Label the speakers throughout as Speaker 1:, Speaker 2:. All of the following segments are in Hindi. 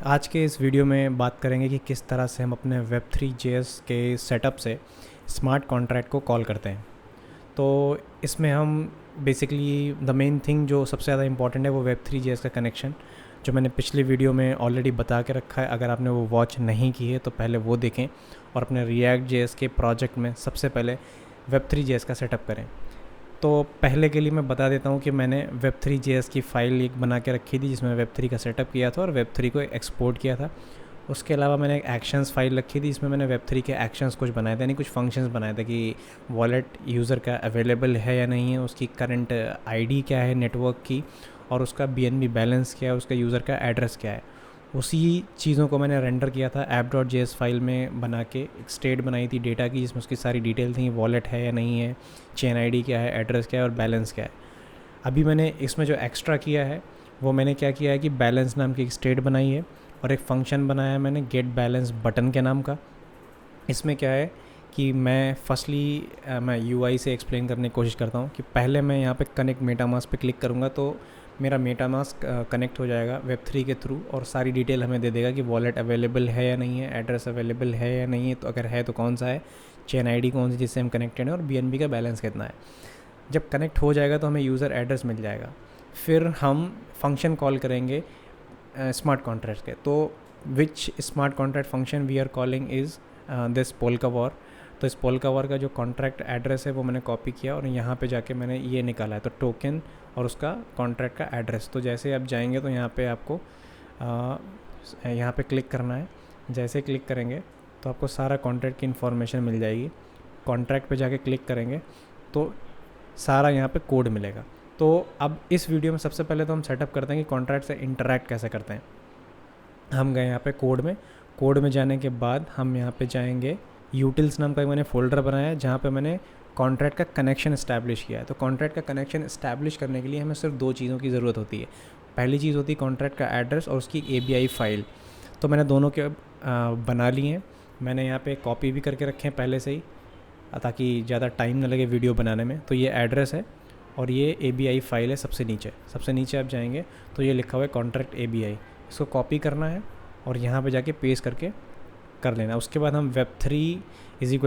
Speaker 1: आज के इस वीडियो में बात करेंगे कि किस तरह से हम अपने Web3 JS के सेटअप से स्मार्ट कॉन्ट्रैक्ट को कॉल करते हैं। तो इसमें हम बेसिकली द मेन थिंग जो सबसे ज़्यादा इंपॉर्टेंट है वो Web3 JS का कनेक्शन, जो मैंने पिछली वीडियो में ऑलरेडी बता के रखा है। अगर आपने वो वॉच नहीं की है तो पहले वो देखें और अपने React.js के प्रोजेक्ट में सबसे पहले Web3 JS का सेटअप करें। तो पहले के लिए मैं बता देता हूँ कि मैंने Web3 JS की फ़ाइल एक बना के रखी थी जिसमें Web3 का सेटअप किया था और Web3 को एक्सपोर्ट किया था। उसके अलावा मैंने एक एक्शंस फाइल रखी थी जिसमें मैंने Web3 के एक्शंस कुछ बनाए थे, यानी कुछ फंक्शंस बनाए थे कि वॉलेट यूज़र का अवेलेबल है या नहीं है, उसकी करंट आईडी क्या है नेटवर्क की, और उसका BNB बैलेंस क्या है, उसका यूज़र का एड्रेस क्या है। उसी चीज़ों को मैंने रेंडर किया था app.js फाइल में बना के। एक स्टेट बनाई थी डेटा की जिसमें उसकी सारी डिटेल थी, वॉलेट है या नहीं है, चेन आईडी क्या है, एड्रेस क्या है और बैलेंस क्या है। अभी मैंने इसमें जो एक्स्ट्रा किया है वो मैंने क्या किया है कि बैलेंस नाम की एक स्टेट बनाई है और एक फ़ंक्शन बनाया है मैंने गेट बैलेंस बटन के नाम का। इसमें क्या है कि मैं फर्स्टली मैं UI से एक्सप्लेन करने की कोशिश करता हूँ कि पहले मैं यहाँ पे कनेक्ट मेटामास्क पे क्लिक करूँगा तो मेरा मेटामास्क कनेक्ट हो जाएगा Web3 के थ्रू और सारी डिटेल हमें दे देगा कि वॉलेट अवेलेबल है या नहीं है, एड्रेस अवेलेबल है या नहीं है, तो अगर है तो कौन सा है, चेन आईडी कौन सी जिससे हम कनेक्टेड हैं, और BNB का बैलेंस कितना है। जब कनेक्ट हो जाएगा तो हमें यूज़र एड्रेस मिल जाएगा। फिर हम फंक्शन कॉल करेंगे स्मार्ट कॉन्ट्रैक्ट के। तो which smart contract function we are calling is this polka war. तो इस पोल्का वॉर का जो कॉन्ट्रैक्ट एड्रेस है वो मैंने कॉपी किया और यहाँ पे जाके मैंने ये निकाला है, तो टोकन और उसका कॉन्ट्रैक्ट का एड्रेस। तो जैसे आप जाएंगे तो यहाँ पे आपको यहाँ पे क्लिक करना है। जैसे क्लिक करेंगे तो आपको सारा कॉन्ट्रैक्ट की इन्फॉर्मेशन मिल जाएगी। कॉन्ट्रैक्ट पे जाके क्लिक करेंगे तो सारा यहाँ पे कोड मिलेगा। तो अब इस वीडियो में सबसे पहले तो हम सेटअप करते हैं कि कॉन्ट्रैक्ट से इंटरैक्ट कैसे करते हैं। हम गए यहाँ पे कोड में जाने के बाद हम यहाँ पे जाएंगे, यूटिल्स नाम का मैंने फ़ोल्डर बनाया है जहाँ पे मैंने कॉन्ट्रैक्ट का कनेक्शन इस्टेब्लिश किया है। तो कॉन्ट्रैक्ट का कनेक्शन इस्टेब्लिश करने के लिए हमें सिर्फ दो चीज़ों की ज़रूरत होती है। पहली चीज़ होती है कॉन्ट्रैक्ट का एड्रेस और उसकी API फ़ाइल। तो मैंने दोनों के बना लिए हैं। मैंने यहाँ पे कॉपी भी करके रखे हैं पहले से ही ताकि ज़्यादा टाइम ना लगे वीडियो बनाने में। तो ये एड्रेस है और ये API फ़ाइल है सबसे नीचे आप जाएंगे तो ये लिखा हुआ है कॉन्ट्रैक्ट API। इसको कॉपी करना है और यहाँ पे जाके पेस्ट करके कर लेना। उसके बाद हम Web3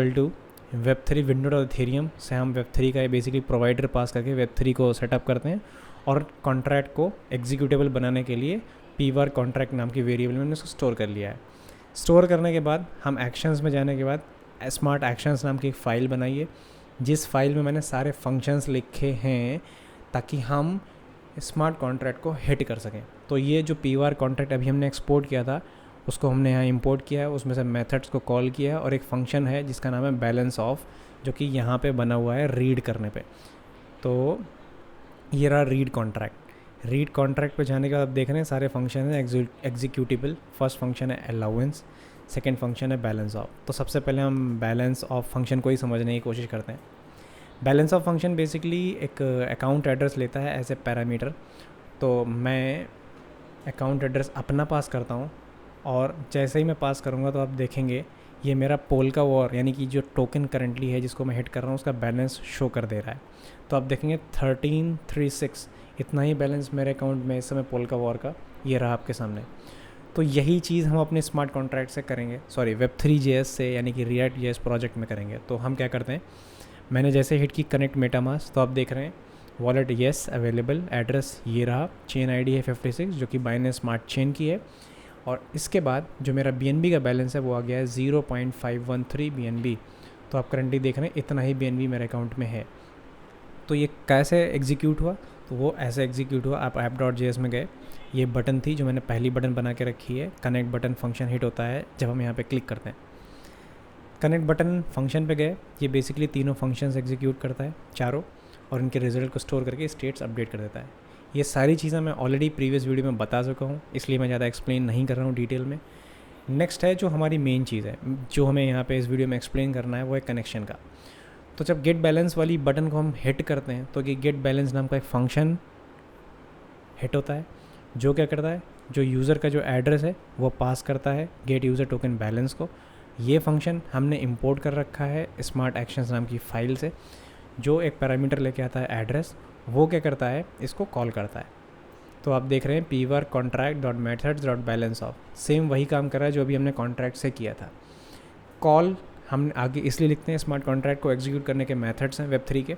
Speaker 1: विंडो और इथेरियम से हम Web3 का बेसिकली प्रोवाइडर पास करके Web3 को सेटअप करते हैं और कॉन्ट्रैक्ट को एग्जीक्यूटेबल बनाने के लिए pvar कॉन्ट्रैक्ट नाम की वेरिएबल में उसको स्टोर कर लिया है। स्टोर करने के बाद हम एक्शंस में जाने के बाद स्मार्ट एक्शंस नाम की एक फ़ाइल बनाइए जिस फाइल में मैंने सारे फंक्शंस लिखे हैं ताकि हम स्मार्ट कॉन्ट्रैक्ट को हिट कर सकें। तो ये जो pvar कॉन्ट्रैक्ट अभी हमने एक्सपोर्ट किया था उसको हमने यहाँ इंपोर्ट किया है, उसमें से मेथड्स को कॉल किया है और एक फ़ंक्शन है जिसका नाम है बैलेंस ऑफ, जो कि यहाँ पे बना हुआ है रीड करने पे। तो ये रहा रीड कॉन्ट्रैक्ट पे जाने के बाद आप देख रहे हैं सारे फंक्शन हैं एग्जीक्यूटिबल। फर्स्ट फंक्शन है अलाउंस, सेकेंड फंक्शन है बैलेंस ऑफ। तो सबसे पहले हम बैलेंस ऑफ फंक्शन को ही समझने की कोशिश करते हैं। बैलेंस ऑफ फंक्शन बेसिकली एक अकाउंट एड्रेस लेता है एज ए पैरामीटर। तो मैं अकाउंट एड्रेस अपना पास करता हूँ और जैसे ही मैं पास करूँगा तो आप देखेंगे ये मेरा पोल्का वॉर यानी कि जो टोकन करंटली है जिसको मैं हिट कर रहा हूँ उसका बैलेंस शो कर दे रहा है। तो आप देखेंगे 1336 इतना ही बैलेंस मेरे अकाउंट में इस समय पोल्का वॉर का ये रहा आपके सामने। तो यही चीज़ हम अपने स्मार्ट कॉन्ट्रैक्ट से करेंगे, Web3 JS से यानी कि React.js प्रोजेक्ट में करेंगे। तो हम क्या करते हैं, मैंने जैसे हिट की कनेक्ट मेटामास्क तो आप देख रहे हैं वॉलेट येस अवेलेबल, एड्रेस ये रहा, चेन आईडी है 56 जो कि बाइनेंस स्मार्ट चेन की है, और इसके बाद जो मेरा BNB का बैलेंस है वो आ गया है 0.513 BNB। तो आप करंटली देख रहे हैं इतना ही BNB मेरे अकाउंट में है। तो ये कैसे एग्जीक्यूट हुआ, तो वो ऐसे एग्जीक्यूट हुआ। आप app.js में गए, ये बटन थी जो मैंने पहली बटन बना के रखी है, कनेक्ट बटन फंक्शन हिट होता है जब हम यहाँ पे क्लिक करते हैं। कनेक्ट बटन फंक्शन पे गए, ये बेसिकली तीनों फंक्शंस एग्जीक्यूट करता है चारों और इनके रिजल्ट को स्टोर करके स्टेट्स अपडेट कर देता है। ये सारी चीज़ें मैं ऑलरेडी प्रीवियस वीडियो में बता चुका हूँ, इसलिए मैं ज़्यादा एक्सप्लेन नहीं कर रहा हूँ डिटेल में। नेक्स्ट है जो हमारी मेन चीज़ है जो हमें यहाँ पे इस वीडियो में एक्सप्लेन करना है, वो है कनेक्शन का। तो जब गेट बैलेंस वाली बटन को हम हिट करते हैं तो ये गेट बैलेंस नाम का एक फंक्शन हिट होता है जो क्या करता है, जो यूज़र का जो एड्रेस है वो पास करता है गेट यूज़र टोकन बैलेंस को। ये फंक्शन हमने इंपोर्ट कर रखा है स्मार्ट एक्शंस नाम की फ़ाइल से, जो एक पैरामीटर लेके आता है एड्रेस, वो क्या करता है इसको कॉल करता है। तो आप देख रहे हैं P were contract dot methods dot balance of, same वही काम कर रहा है जो अभी हमने कॉन्ट्रैक्ट से किया था। कॉल हम आगे इसलिए लिखते हैं, स्मार्ट कॉन्ट्रैक्ट को एग्जीक्यूट करने के मेथड्स हैं वेब3 के।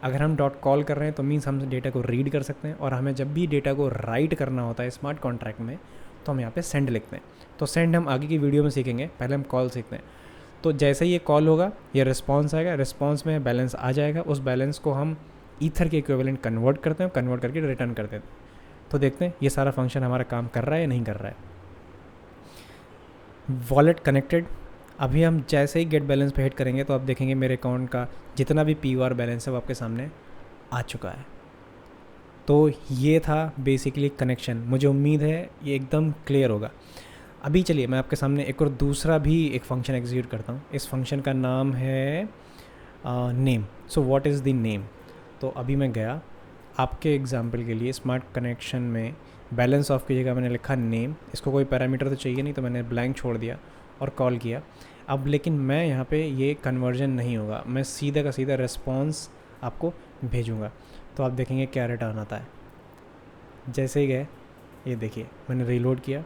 Speaker 1: अगर हम डॉट कॉल कर रहे हैं तो मीन्स हम डेटा को रीड कर सकते हैं, और हमें जब भी डेटा को राइट करना होता है स्मार्ट कॉन्ट्रैक्ट में तो हम यहाँ पे सेंड लिखते हैं। तो सेंड हम आगे की वीडियो में सीखेंगे, पहले हम कॉल सीखते हैं। तो जैसे ही ये कॉल होगा ये रिस्पॉन्स आएगा, रिस्पॉन्स में बैलेंस आ जाएगा, उस बैलेंस को हम ईथर के इक्विवेलेंट कन्वर्ट करते हैं, कन्वर्ट करके रिटर्न करते हैं। तो देखते हैं ये सारा फंक्शन हमारा काम कर रहा है या नहीं कर रहा है। वॉलेट कनेक्टेड, अभी हम जैसे ही गेट बैलेंस पे हिट करेंगे तो आप देखेंगे मेरे अकाउंट का जितना भी पीआर बैलेंस है वो आपके सामने आ चुका है। तो ये था बेसिकली कनेक्शन, मुझे उम्मीद है ये एकदम क्लियर होगा। अभी चलिए मैं आपके सामने एक और दूसरा भी एक फ़ंक्शन एग्जीक्यूट करता हूँ। इस फंक्शन का नाम है name. So what is the name. तो अभी मैं गया आपके एग्जांपल के लिए स्मार्ट कनेक्शन में बैलेंस ऑफ की जगह मैंने लिखा नेम। इसको कोई पैरामीटर तो चाहिए नहीं तो मैंने ब्लैंक छोड़ दिया और कॉल किया। अब लेकिन मैं यहाँ पे ये कन्वर्जन नहीं होगा, मैं सीधा का सीधा रिस्पॉन्स आपको भेजूँगा। तो आप देखेंगे क्या रिटर्न आता है। जैसे ही गए ये देखिए मैंने रीलोड किया,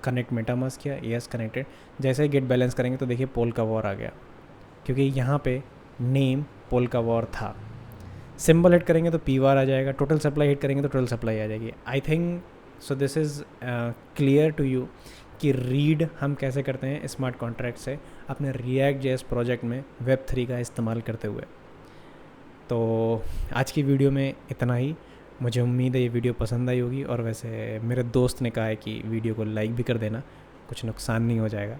Speaker 1: कनेक्ट मेटामास्क किया, यस कनेक्टेड। जैसे ही गेट बैलेंस करेंगे तो देखिए पोल का वॉर आ गया, क्योंकि यहाँ पे नेम पोल का वॉर था। सिंबल हिट करेंगे तो पी वार आ जाएगा, टोटल सप्लाई हिट करेंगे तो टोटल सप्लाई आ जाएगी। I think so this is clear to you कि रीड हम कैसे करते हैं स्मार्ट कॉन्ट्रैक्ट से अपने रिएक्ट जेएस प्रोजेक्ट में वेब3 का इस्तेमाल करते हुए। तो आज की वीडियो में इतना ही। मुझे उम्मीद है ये वीडियो पसंद आई होगी, और वैसे मेरे दोस्त ने कहा है कि वीडियो को लाइक भी कर देना, कुछ नुकसान नहीं हो जाएगा।